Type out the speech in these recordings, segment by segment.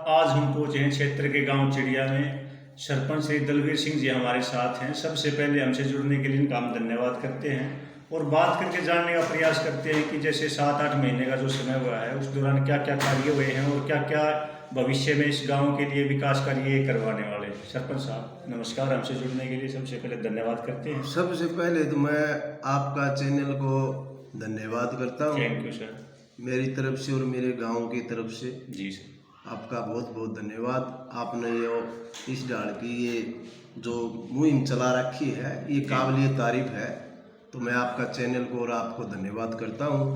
आज हम पहुंचे हैं क्षेत्र के गांव चिड़िया में। सरपंच श्री दलवीर सिंह जी हमारे साथ हैं। सबसे पहले हमसे जुड़ने के लिए इनका हम धन्यवाद करते हैं और बात करके जानने का प्रयास करते हैं कि जैसे 7-8 महीने का जो समय हुआ है उस दौरान क्या क्या कार्य हुए हैं और क्या क्या भविष्य में इस गांव के लिए विकास कार्य करवाने वाले। सरपंच साहब नमस्कार, हमसे जुड़ने के लिए सबसे पहले धन्यवाद करते हैं। सबसे पहले तो मैं आपका चैनल को धन्यवाद करता हूँ। Thank you sir. मेरी तरफ से और मेरे गांव की तरफ से जी सर, आपका बहुत बहुत धन्यवाद। आपने ये इस डाल की ये जो मुहिम चला रखी है ये काबिलियत तारीफ है, तो मैं आपका चैनल को और आपको धन्यवाद करता हूँ।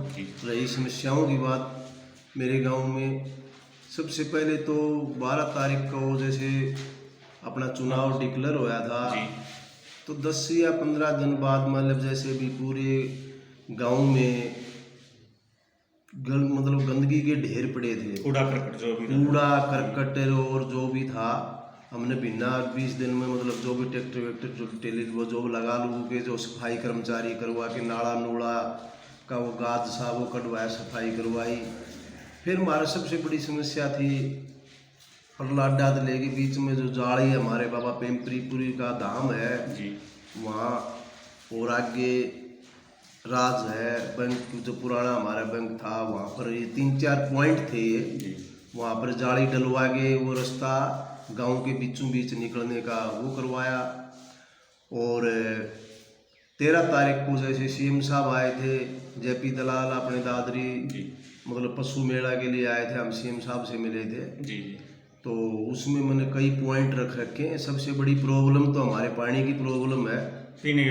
रही समस्याओं की बात, मेरे गांव में सबसे पहले तो 12 तारीख को जैसे अपना चुनाव डिक्लेयर होया था तो 10 या 15 दिन बाद मतलब जैसे भी पूरे गांव में मतलब गंदगी के ढेर पड़े थे, कूड़ा करकट जो भी कूड़ा करकट और जो भी था, हमने बिना 20 दिन में मतलब जो भी ट्रैक्टर वैक्टर टेली वो जो लगा लोगों के जो सफाई कर्मचारी करवा के नाला नूड़ा का वो गाद सा वो कटवाया, सफाई करवाई। फिर हमारा सबसे बड़ी समस्या थी प्रहलाडा दले के बीच में जो जाड़ी हमारे बाबा पेम्परीपुरी का धाम है वहाँ, और आगे राज है बैंक जो पुराना हमारा बैंक था वहाँ पर ये 3-4 पॉइंट थे ये, वहाँ पर जाली डलवा के वो रास्ता गांव के बीचों बीच निकलने का वो करवाया। और 13 तारीख को जैसे सीएम साहब आए थे, जेपी दलाल अपने दादरी मतलब पशु मेला के लिए आए थे, हम सीएम साहब से मिले थे तो उसमें मैंने कई पॉइंट रख रखे हैं। सबसे बड़ी प्रॉब्लम तो हमारे पानी की प्रॉब्लम है, पीने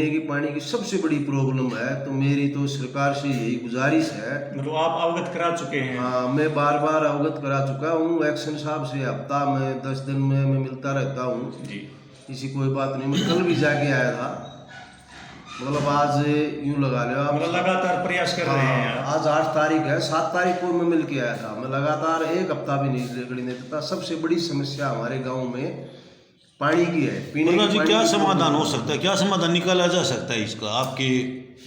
की पानी की सबसे बड़ी प्रॉब्लम है। तो मेरी तो सरकार से यही गुजारिश है, मतलब आप अवगत करा चुके हैं? हाँ, मैं बार बार अवगत करा चुका हूँ। एक्शन साहब से हफ्ता में 10 दिन में मैं मिलता रहता हूँ, किसी कोई बात नहीं। मैं कल भी जाके आया था, मतलब आज यूँ लगा लो आप लगातार प्रयास कर रहे हैं। आज 8 तारीख है, 7 तारीख को मैं मिल के आया था। मैं लगातार एक हफ्ता भी नहीं देता। सबसे बड़ी समस्या हमारे गाँव में पानी की है, पीने की पानी। क्या समाधान हो सकता है, क्या समाधान निकाला जा सकता है इसका आपके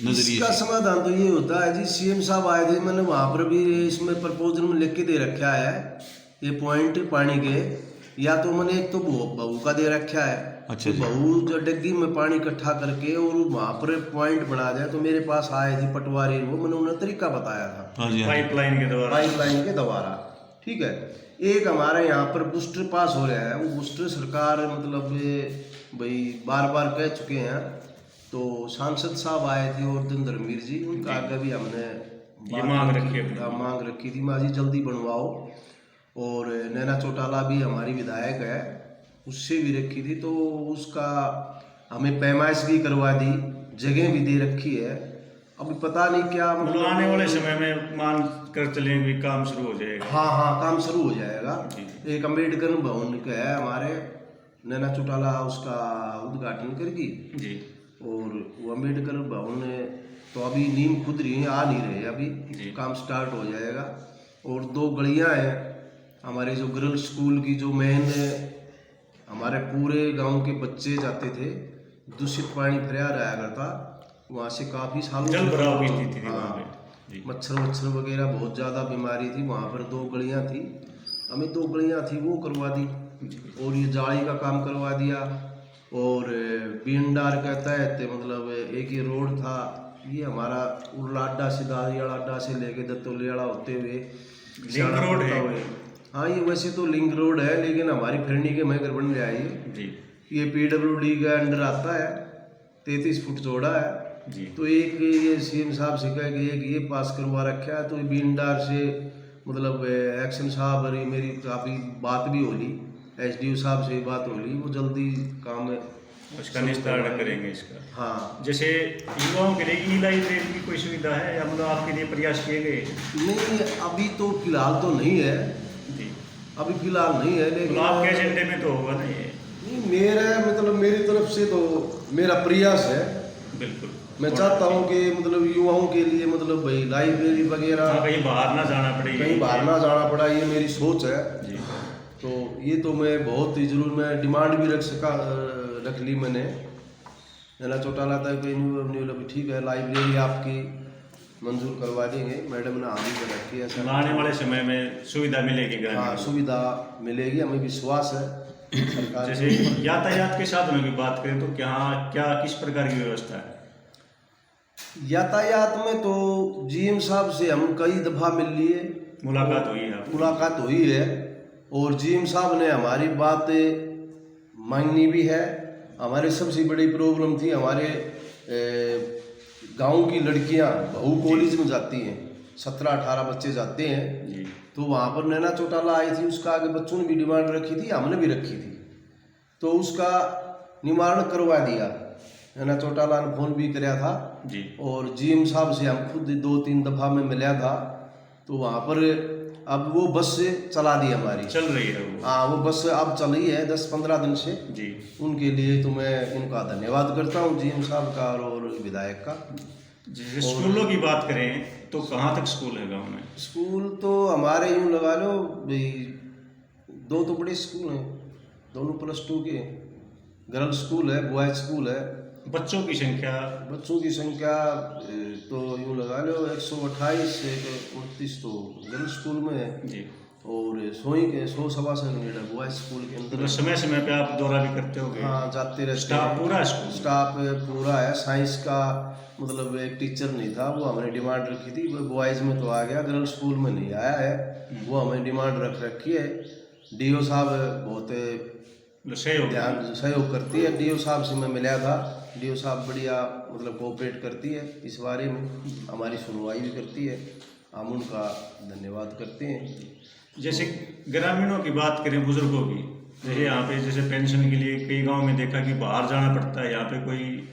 नजरिए? इसका समाधान तो ये होता है जी, सीएम साहब आए थे, मैंने वहाँ पर भी इसमें प्रपोजल में लिख के दे रखा है ये पॉइंट पानी के। या तो मैंने एक तो बहू का दे रखा है, अच्छा तो बहू जो डग्गी में पानी इकट्ठा करके और वहाँ पर पॉइंट बना दिया। तो मेरे पास आए थे पटवारी, वो मैंने उन्हें तरीका बताया था पाइपलाइन के द्वारा। ठीक है। एक हमारे यहाँ पर बूस्टर पास हो रहा है, वो बूस्टर सरकार मतलब भाई बार बार कह चुके हैं। तो सांसद साहब आए थे और धर्मवीर जी, उनका आगे भी हमने मांग रखी थी माँ जी जल्दी बनवाओ। और नैना चौटाला भी हमारी विधायक है, उससे भी रखी थी, तो उसका हमें पैमाइश भी करवा दी, जगह भी दे रखी है। अभी पता नहीं क्या मतलब आने वाले समय में मान कर चलें भी काम शुरू हो जाएगा। हाँ, काम शुरू हो जाएगा। एक अम्बेडकर भवन का है हमारे, नैना चौटाला उसका उद्घाटन करेगी और वो अम्बेडकर भवन तो अभी नींव खुद रही है, आ नहीं रहे अभी, काम स्टार्ट हो जाएगा। और 2 गलियां हैं हमारे जो गर्ल्स स्कूल की, जो मेन हमारे पूरे गांव के बच्चे जाते थे, दूषित पानी भरा रहा करता, वहाँ से काफ़ी सालों से मच्छर वगैरह बहुत ज़्यादा बीमारी थी। वहाँ पर 2 गलियाँ थी, हमें 2 गलियाँ थी वो करवा दी और ये जाली का काम करवा दिया। और बीनडार का तहत मतलब एक ये रोड था, ये हमारा उर्लाडा से दादियाड़ा अड्डा से लेके दत्तोलियाड़ा होते हुए लिंक रोड है। हाँ, ये वैसे तो लिंक रोड है, लेकिन हमारी फिरनी के में बन रहा है ये PWD का अंडर आता है, 33 फुट चौड़ा है। तो एक ये सीएम साहब से कह के एक ये पास करवा रखा है। तो बीनडार से मतलब एक्शन साहब और मेरी काफ़ी बात भी होली, SDO साहब से बात होली, वो जल्दी काम है उसका निस्तारण करेंगे इसका। हाँ, जैसे युवाओं के लिए ई-लाइब्रेरी की कोई सुविधा है या मतलब आपके लिए प्रयास किए गए? नहीं, अभी तो फिलहाल तो नहीं है अभी फिलहाल नहीं है, लेकिन आपके एजेंडे में तो होगा ना ये? नहीं, मेरा मतलब मेरी तरफ से तो मेरा प्रयास है। बिल्कुल, मैं चाहता हूँ कि मतलब युवाओं के लिए मतलब भाई लाइब्रेरी वगैरह, कहीं बाहर ना जाना पड़ा, ये मेरी सोच है। तो ये तो मैं बहुत ही जरूर मैं डिमांड भी रख ली मैंने। नैना चौटाला तक ठीक है लाइब्रेरी आपकी, मंजूर करवा देंगे। मैडम ने हामी कर रखी है सर। आने वाले समय में सुविधा मिलेगी हाँ, ग्रामीण को। सुविधा मिलेगी, हमें विश्वास है सरकार जैसे यातायात के साधनों की बात करें तो क्या किस प्रकार की व्यवस्था है? यातायात में तो जीएम साहब से हम कई दफ़ा मिल लिए, मुलाकात हुई है आपकी? मुलाकात हुई है और जीएम साहब ने हमारी बात मांगनी भी है। हमारे सबसे बड़ी प्रॉब्लम थी, हमारे गांव की लड़कियां बहू कॉलेज में जाती हैं, 17-18 बच्चे जाते हैं, जी। तो वहाँ पर नैना चौटाला आई थी, उसका आगे बच्चों ने भी डिमांड रखी थी, हमने भी रखी थी, तो उसका निवारण करवा दिया। नैना चौटाला ने फोन भी कराया था जी। और जीएम साहब से हम खुद 2-3 दफ़ा में मिला था, तो वहाँ पर अब वो बस से चला दी हमारी, चल रही है वो? हाँ, वो बस अब चल रही है 10-15 दिन से जी। उनके लिए तो मैं उनका धन्यवाद करता हूँ जीएम साहब का और विधायक का। जैसे स्कूलों की बात करें तो कहाँ तक स्कूल है गांव में? स्कूल तो हमारे यूँ लगा लो भाई, 2 तो बड़े स्कूल हैं, दोनों +2 के, गर्ल्स स्कूल है, बॉयज स्कूल है। बच्चों की संख्या? बच्चों की संख्या तो यूँ लगा लो 128 से 29 तो गर्ल्स स्कूल में है जी। और 100-125 बॉयज स्कूल के अंदर। तो समय समय पे आप दौरा भी करते होगे? हाँ, जाते रहते स्टाफ हैं। पूरा स्कूल? स्टाफ पूरा है। साइंस का मतलब एक टीचर नहीं था, वो हमने डिमांड रखी थी, वो बॉयज़ में तो आ गया, गर्ल्स स्कूल में नहीं आया है, वो हमें डिमांड रख रखी है। डीओ साहब बहुत सहयोग करती है, डीओ साहब से मैं मिला था, डीओ साहब बढ़िया मतलब कोऑपरेट करती है इस बारे में, हमारी सुनवाई भी करती है, हम उनका धन्यवाद करते हैं। जैसे ग्रामीणों की बात करें, बुजुर्गों की, जैसे यहाँ पे जैसे पेंशन के लिए कई गांव में देखा कि बाहर जाना पड़ता है, यहाँ पे कोई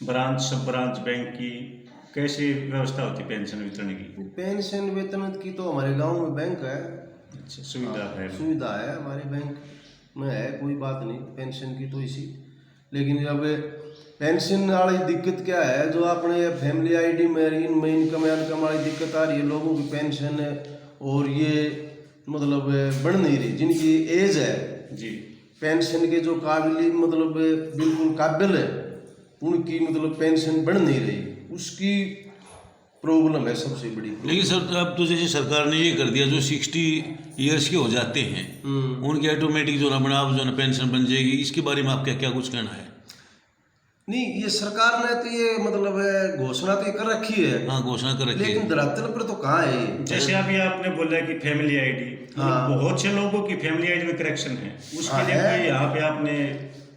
सब ब्रांच बैंक की कैसी व्यवस्था होती है पेंशन वितरण की? पेंशन वेतन की तो हमारे गांव में बैंक है। अच्छा, सुविधा है? सुविधा है हमारे बैंक में, है कोई बात नहीं पेंशन की तो इसी। लेकिन अब पेंशन वाली दिक्कत क्या है, जो आपने फैमिली आईडी में इनकम वाली दिक्कत आ रही है, लोगों की पेंशन और ये मतलब बढ़ नहीं रही, जिनकी एज है जी, पेंशन के जो काबिल मतलब बिल्कुल काबिल है, उनकी मतलब पेंशन बढ़ नहीं रही, उसकी प्रॉब्लम है सबसे बड़ी। लेकिन सर अब तो जैसे सरकार ने ये कर दिया, जो 60 ईयर्स के हो जाते हैं उनकी ऑटोमेटिक जो ना आप जो ना पेंशन बन जाएगी, इसके बारे में आपका क्या कुछ कहना है? नहीं, ये सरकार ने तो ये मतलब घोषणा तो कर रखी है। हाँ, घोषणा कर रखी है, लेकिन धरातल पर तो कहाँ है। जैसे अभी आपने बोला कि फैमिली आईडी, बहुत से लोगों की फैमिली आईडी में करेक्शन है, उसके लिए कोई यहाँ पे आपने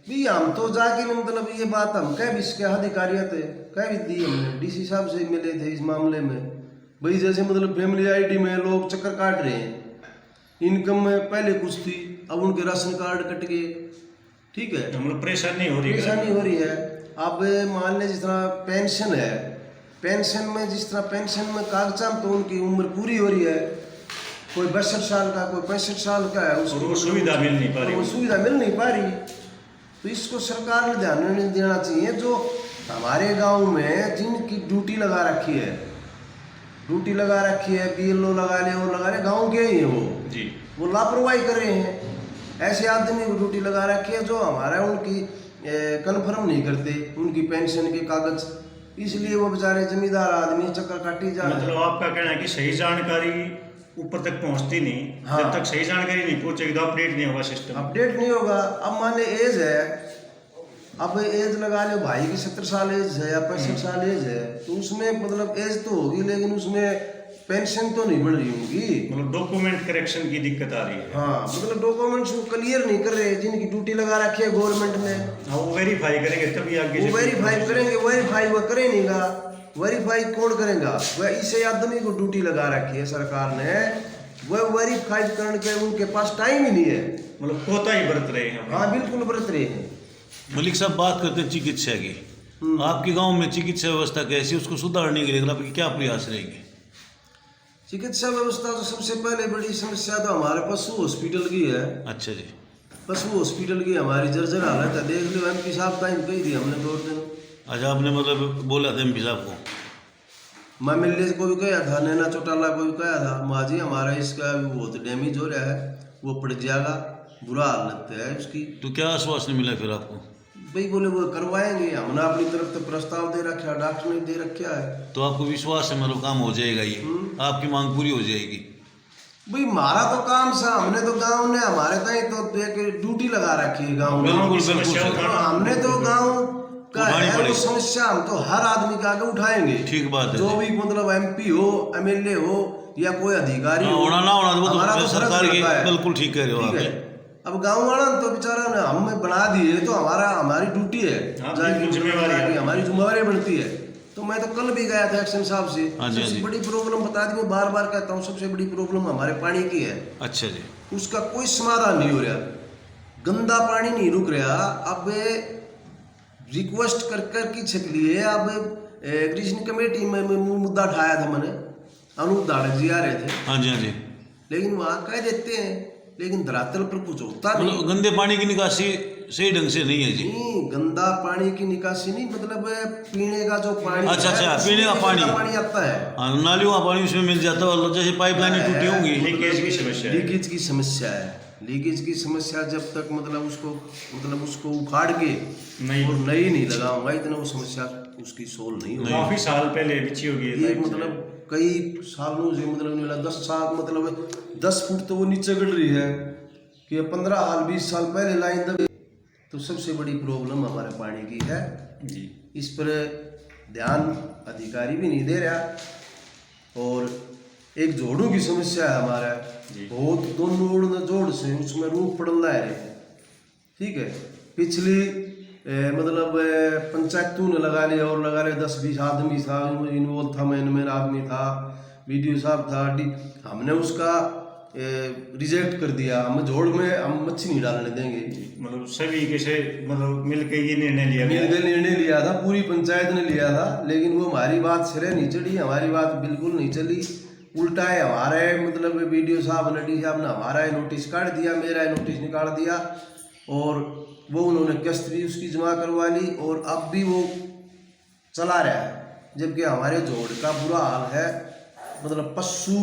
भी हम तो जाके मतलब ये बात हम कह भी इसके अधिकारियत कह भी दी, हमने डीसी साहब से मिले थे इस मामले में, भाई जैसे मतलब फैमिली आईडी में लोग चक्कर काट रहे हैं, इनकम में पहले कुछ थी, अब उनके राशन कार्ड कट गए, ठीक है, मतलब परेशानी हो रही है, परेशानी हो रही है। अब मान लें जिस तरह पेंशन है, पेंशन में जिस तरह पेंशन में कागजात तो उनकी उम्र पूरी हो रही है, कोई 62 साल का, कोई 65 साल का है, उसको सुविधा मिल नहीं पा रही, वो सुविधा मिल नहीं पा रही। तो इसको सरकार ने ध्यान नहीं देना चाहिए। जो हमारे गांव में जिनकी ड्यूटी लगा रखी है, BLO लगा ले और लगा ले, गांव के ही है वो जी, वो लापरवाही कर रहे हैं। ऐसे आदमी को ड्यूटी लगा रखी है जो हमारा उनकी कन्फर्म नहीं करते उनकी पेंशन के कागज, इसलिए वो बेचारे जमींदार आदमी चक्कर काटी जा रहे हैं। मतलब आपका कहना है कि सही जानकारी ऊपर तक पहुंचती नहीं, हाँ। जब तक सही जानकारी नहीं पहुंचेगी तो अपडेट नहीं होगा सिस्टम, अपडेट नहीं होगा। अब मान ले एज है, अब एज लगा लो भाई की 70 साल एज है या 65 साल एज है, तो उसमें मतलब एज तो होगी लेकिन उसमें पेंशन तो नहीं बढ़ रही होगी, मतलब डॉक्यूमेंट करेक्शन की दिक्कत आ रही है। हाँ, मतलब डॉक्यूमेंट्स को क्लियर नहीं कर रहे, जिनकी ड्यूटी लगा रखी है गवर्नमेंट ने, हाँ, वो वेरीफाई करेंगे तभी आगे वो वेरीफाई करेंगे, वेरीफाई वो करे नहीं गा, वेरीफाई कौन करेगा? वह इसे आदमी को ड्यूटी लगा रखी है सरकार ने, वह वेरीफाई करने के उनके पास टाइम ही नहीं है, मतलब कोताही बरत रहे हैं। हाँ बिल्कुल बरत रहे हैं। मलिक साहब बात करते हैं चिकित्सा की, आपके गांव में चिकित्सा व्यवस्था कैसी, उसको सुधारने के लिए आपके क्या प्रयास रहेंगे? चिकित्सा व्यवस्था तो सबसे पहले बड़ी समस्या तो हमारे पशु हॉस्पिटल की है। अच्छा जी, पशु हॉस्पिटल की हमारी जर्जर हालत है, देख लो MP साहब टाइम कही थी हमने 2 दिन। आज आपने मतलब बोला था MP साहब को? मैं मिलने को भी कहा था, नैना चौटाला को भी कहा था, माँ जी हमारा इसका बहुत डैमेज हो रहा है, वो पड़ जाएगा, बुरा हालत है उसकी। तो क्या आश्वासन मिला फिर आपको? भाई बोले वो करवाएंगे, हमने अपनी तरफ से प्रस्ताव दे रखा है, डॉक्टर ने दे रखा है। तो आपको विश्वास है मतलब काम हो जाएगा, ये आपकी मांग पूरी हो जाएगी? भाई हमारा तो काम सा, हमने तो गांव ने हमारे ताई तो एक ड्यूटी लगा रखी है गांव में। गाँव की बिल्कुल, समस्या बिल्कुल, उठाना। हमने तो गांव का उठानी है वो पड़ेगी। समस्या, हम तो हर आदमी का आगे उठाएंगे। ठीक बात है जो जी। भी मतलब MP हो, MLA हो या कोई अधिकारी हाँ, हो, होना ना होना वो हमारा तो तो सरकार फर्ज की, रहता है। बिल्कुल ठीक कह रहे हो ठीक आप। है। अब गांव वाला तो बेचारा ने हमें बना दिए, तो हमारी ड्यूटी है, हाँ, जाके बिल्कुल जिम्मेवारी है। हमारी जिम्मेवारी बनती है। तो मैं तो कल भी गया था एक्शन साहब से, हाँ जी, हाँ सबसे जी। बड़ी प्रॉब्लम बता दी, मैं बार बार कहता हूँ, सबसे बड़ी प्रॉब्लम हमारे पानी की है। अच्छा जी। उसका कोई समाधान नहीं हो रहा, गंदा पानी नहीं रुक रहा। अब रिक्वेस्ट कर कर की छक लिए, अब कृष्ण कमेटी में मुद्दा उठाया था मैंने, अनूप धाड़क जी आ रहे थे, हाँ जी, हाँ जी। लेकिन वहाँ कह देते हैं, लेकिन धरातल पर कुछ होता नहीं। मतलब गंदे पानी की निकासी सही ढंग से नहीं है जी। नहीं, गंदा पानी की निकासी नहीं, मतलब पीने का जो पानी अच्छा, है, अच्छा, उसमें पीने का पानी। गंदा पानी आता है। हाँ, नालियों का पानी उसमें मिल जाता है, जैसे पाइपलाइनें टूटी होंगी। लीकेज की समस्या है। लीकेज की समस्या है। लीकेज की समस्या जब तक मतलब उसको उखाड़ के नहीं। और नई लगाऊंगा, इतना वो समस्या उसकी सोल्व नहीं होगी। काफी साल पहले बिछी होगी ये मतलब कई सालों से, मतलब नहीं मिला 10 साल, मतलब 10 फुट तो वो नीचे गिर रही है कि 15 साल 20 साल पहले लाइन दबे। तो सबसे बड़ी प्रॉब्लम हमारे पानी की है जी। इस पर ध्यान अधिकारी भी नहीं दे रहा। और एक जोड़ों की समस्या है हमारा, बहुत दोनों जोड़ से उसमें रूप पड़ल रहा है। ठीक है, पिछली मतलब पंचायतों ने लगा लिया, और लगा लिया 10-20 आदमी था इन्वॉल्व था, मैन आदमी था, BDO साहब था, हमने उसका रिजेक्ट कर दिया। हम जोड़ में हम मच्छी नहीं डालने देंगे, मतलब सभी कैसे मतलब मिलके ये निर्णय लिया गया। मिलकर निर्णय लिया था, पूरी पंचायत ने लिया था, लेकिन वो हमारी बात सिरे नहीं चढ़ी, हमारी बात बिल्कुल नहीं चली। उल्टा है हमारा मतलब BDO साहब ने, D साहब ने हमारा नोटिस काट दिया, मेरा नोटिस निकाल दिया, और वो उन्होंने किस्त भी उसकी जमा करवा ली, और अब भी वो चला रहा है। जबकि हमारे जोड़ का बुरा हाल है, मतलब पशु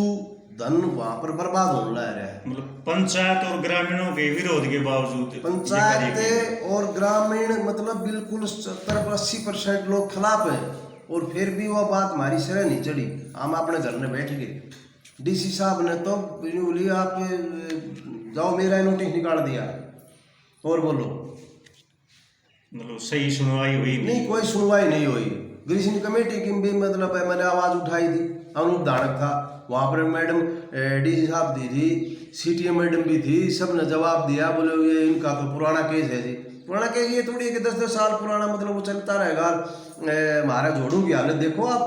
धन वहाँ पर बर्बाद होने लग रहा है। मतलब पंचायत और ग्रामीणों के विरोध के बावजूद पंचायत और ग्रामीण मतलब बिल्कुल 70-80% लोग खिलाफ हैं, और फिर भी वो बात हमारी सिरे नहीं चढ़ी। हम अपने घर में बैठ गए, DC साहब ने तो बोली आप जाओ, मेरा नोटिस निकाल दिया, और बोलो मतलब सही सुनवाई हुई नहीं, कोई सुनवाई नहीं हुई। ग्रीष्म कमेटी की भी मतलब मैंने आवाज़ उठाई थी, अनूप धाड़क था वहाँ पर, मैडम DC साहब दी थी, CTM मैडम भी थी, सब ने जवाब दिया, बोले ये इनका तो पुराना केस है जी। पुराना केस ये थोड़ी है कि 10-10 साल पुराना, मतलब वो चलता रहेगा। हमारा जोड़ों की हालत देखो आप,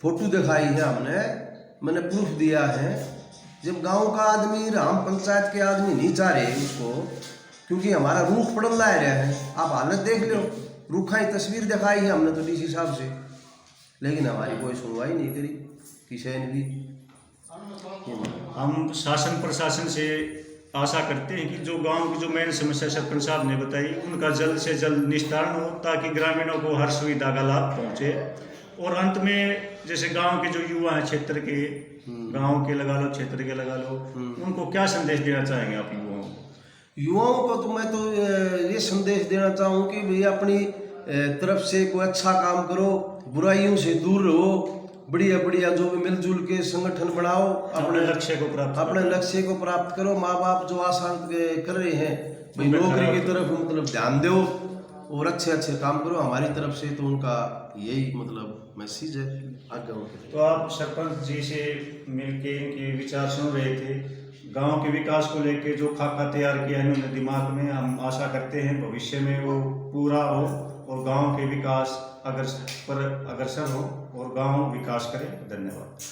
फोटो दिखाई है हमने, मैंने प्रूफ दिया है। जब गांव का आदमी, हम पंचायत के आदमी नहीं चाह रहे उसको, क्योंकि हमारा रूख पड़ल रहा है। आप हालत देख लो, रूखा ही तस्वीर दिखाई है हमने तो DC साहब से, लेकिन हमारी कोई सुनवाई नहीं करी किसी ने भी। हम शासन प्रशासन से आशा करते हैं कि जो गांव की जो मेन समस्या सरपंच साहब ने बताई, उनका जल्द से जल्द निस्तारण हो, ताकि ग्रामीणों को हर सुविधा का लाभ पहुंचे। और अंत में जैसे गांव के जो युवा हैं, क्षेत्र के, गांव के लगा लो, क्षेत्र के लगा लो, उनको क्या संदेश देना चाहेंगे आप युवाओं को? युवाओं को तो मैं तो ये संदेश देना चाहूँ कि भैया अपनी तरफ से कोई अच्छा काम करो, बुराइयों से दूर रहो, बढ़िया बढ़िया जो भी मिलजुल के संगठन बनाओ, अपने लक्ष्य को प्राप्त करो। माँ बाप जो आशा कर रहे हैं भाई नौकरी की तरफ मतलब ध्यान दो, और अच्छे अच्छे काम करो हमारी तरफ से, तो उनका यही मतलब मैसेज है आगे उनके। तो आप सरपंच जी से मिलके इनके विचार सुन रहे थे, गांव के विकास को लेके जो खाका तैयार किया है इन्होंने दिमाग में, हम आशा करते हैं भविष्य में वो पूरा हो और गांव के विकास अग्रसर हो और गांव विकास करे। धन्यवाद।